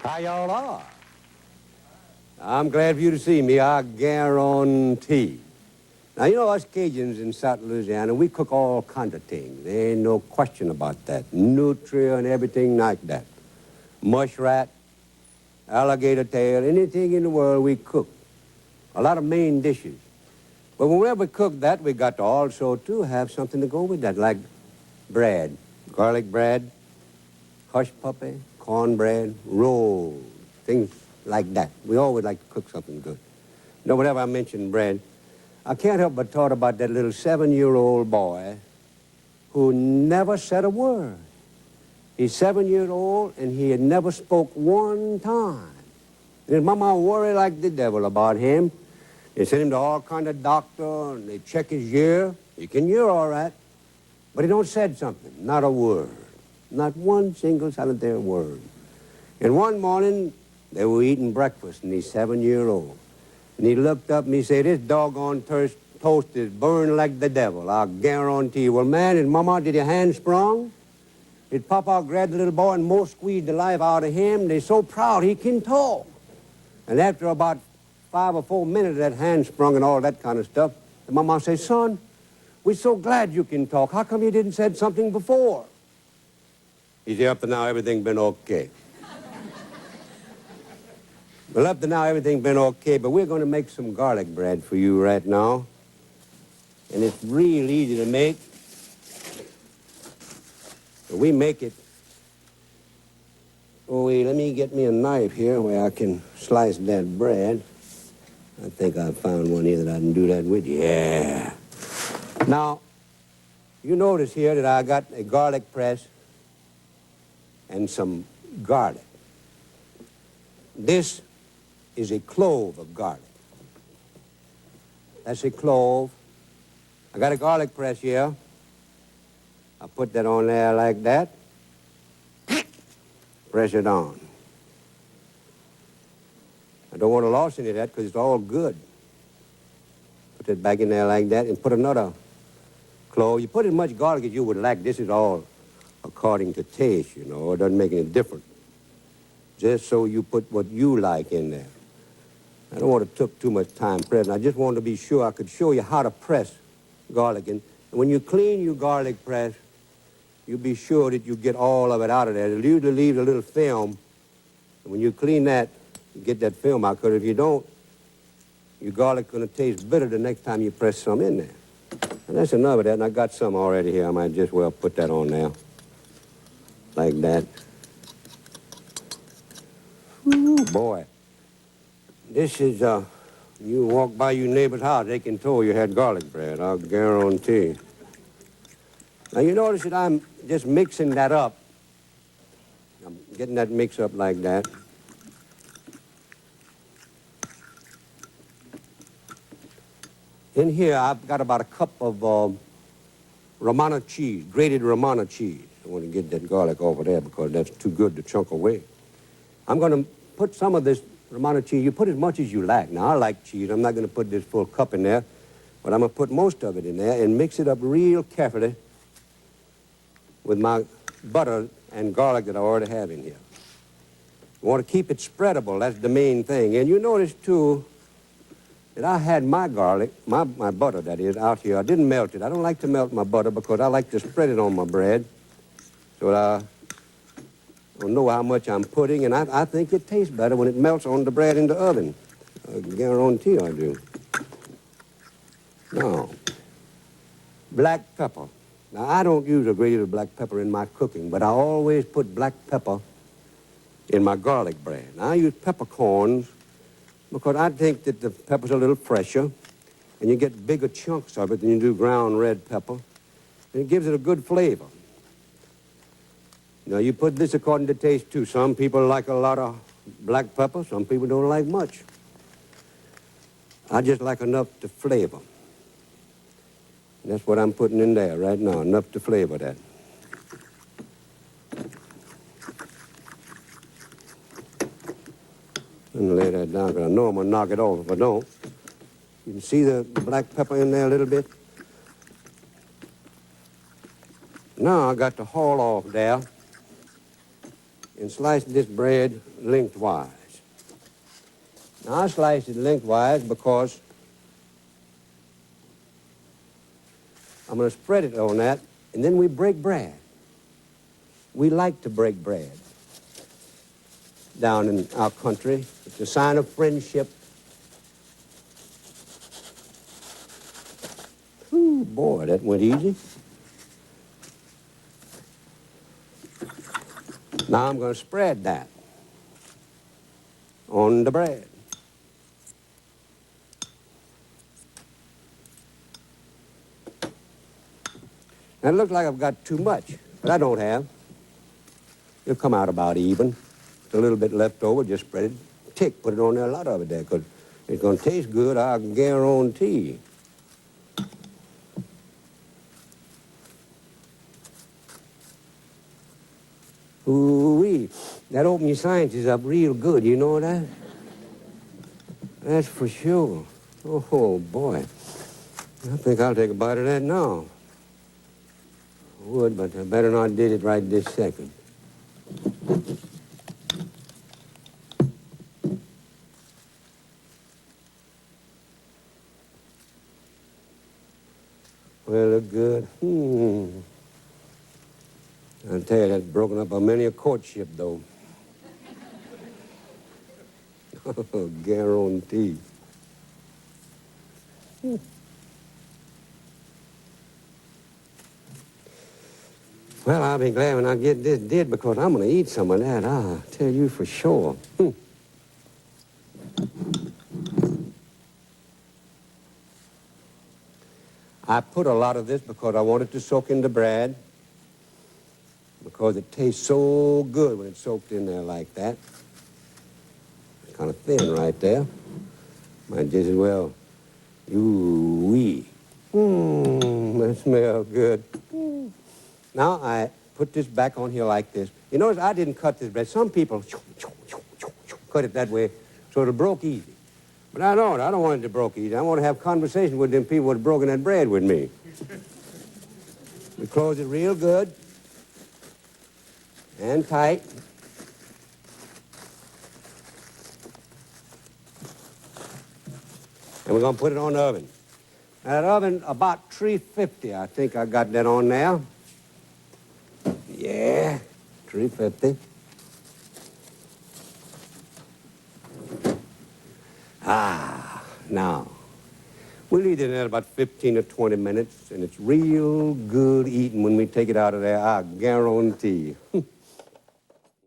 How y'all are? I'm glad for you to see me, I guarantee. Now, you know, us Cajuns in South Louisiana, we cook all kinds of things. There ain't no question about that. Nutria and everything like that. Mushrat, alligator tail, anything in the world we cook. A lot of main dishes. But whenever we cook that, we got to also, too, have something to go with that, like bread, garlic bread, hush puppy, cornbread, rolls, things like that. We always like to cook something good. You know, whenever I mention bread, I can't help but thought about that little 7-year-old boy who never said a word. He's 7 years old, and he had never spoke one time. And his mama worried like the devil about him. They sent him to all kind of doctor, and they check his ear. He can hear all right, but he don't said something, not a word. Not one single solitary word. And one morning, they were eating breakfast, and he's 7-year-old. And he looked up and he said, this doggone toast is burned like the devil, I guarantee you. Well, man, his mama, did your hand sprung? His papa grabbed the little boy and most squeezed the life out of him. They're so proud he can talk. And after about 5 or 4 minutes of that hand sprung and all that kind of stuff, the mama said, son, we're so glad you can talk. How come you didn't said something before? He said, up to now, everything been okay. Well, up to now, everything been okay, but we're going to make some garlic bread for you right now. And it's real easy to make. So we make it. Oh, wait, let me get me a knife here where I can slice that bread. I think I found one here that I can do that with. Yeah. Now, you notice here that I got a garlic press and some garlic. This is a clove of garlic. That's a clove. I got a garlic press here. I put that on there like that. Press it on. I don't want to lose any of that because it's all good. Put it back in there like that and put another clove. You put as much garlic as you would like. This is all according to taste, you know. It doesn't make any difference. Just so you put what you like in there. I don't want to take too much time pressing. I just wanted to be sure I could show you how to press garlic. And when you clean your garlic press, you be sure that you get all of it out of there. It usually leaves a little film. And when you clean that, you get that film out. Because if you don't, your garlic's going to taste bitter the next time you press some in there. And that's enough of that. And I got some already here. I might just well put that on there. Like that. Ooh, boy. This is, you walk by your neighbor's house, they can tell you had garlic bread, I'll guarantee. Now, you notice that I'm just mixing that up. I'm getting that mix up like that. In here, I've got about a cup of Romano cheese, grated Romano cheese. I want to get that garlic over there because that's too good to chunk away. I'm going to put some of this Romano cheese. You put as much as you like. Now, I like cheese. I'm not going to put this full cup in there, but I'm going to put most of it in there and mix it up real carefully with my butter and garlic that I already have in here. You want to keep it spreadable. That's the main thing. And you notice, too, that I had my garlic, my butter, that is, out here. I didn't melt it. I don't like to melt my butter because I like to spread it on my bread. So I don't know how much I'm putting, and I think it tastes better when it melts on the bread in the oven. I guarantee I do. Now, black pepper. Now, I don't use a great deal of black pepper in my cooking, but I always put black pepper in my garlic bread. Now, I use peppercorns because I think that the pepper's a little fresher, and you get bigger chunks of it than you do ground red pepper, and it gives it a good flavor. Now, you put this according to taste, too. Some people like a lot of black pepper. Some people don't like much. I just like enough to flavor. And that's what I'm putting in there right now, enough to flavor that. And lay that down, because I know I'm going to knock it off if I don't. You can see the black pepper in there a little bit. Now I got to haul off there and slice this bread lengthwise. Now, I slice it lengthwise because I'm going to spread it on that, and then we break bread. We like to break bread down in our country. It's a sign of friendship. Ooh, boy, that went easy. Now I'm going to spread that on the bread. Now, it looks like I've got too much, but I don't have. It'll come out about even. A little bit left over, just spread it. Tick, put it on there, a lot of it there, because it's going to taste good, I guarantee. Ooh-wee, that opened your sciences up real good, you know that? That's for sure. Oh, boy. I think I'll take a bite of that now. I would, but I better not did it right this second. Well, look good. I'll tell you, that's broken up on many a courtship, though. Oh, guarantee. Well, I'll be glad when I get this did, because I'm going to eat some of that, I'll tell you for sure. I put a lot of this because I want it to soak in the bread, because it tastes so good when it's soaked in there like that. It's kind of thin right there. Might just as well, ooh-wee. That smells good. Now I put this back on here like this. You notice I didn't cut this bread. Some people cut it that way so it'll broke easy. But I don't. I don't want it to broke easy. I want to have conversation with them people that have broken that bread with me. We close it real good and tight. And we're going to put it on the oven. Now, that oven, about 350, I think I got that on there. Yeah, 350. Now, we'll eat it in about 15 or 20 minutes, and it's real good eating when we take it out of there, I guarantee.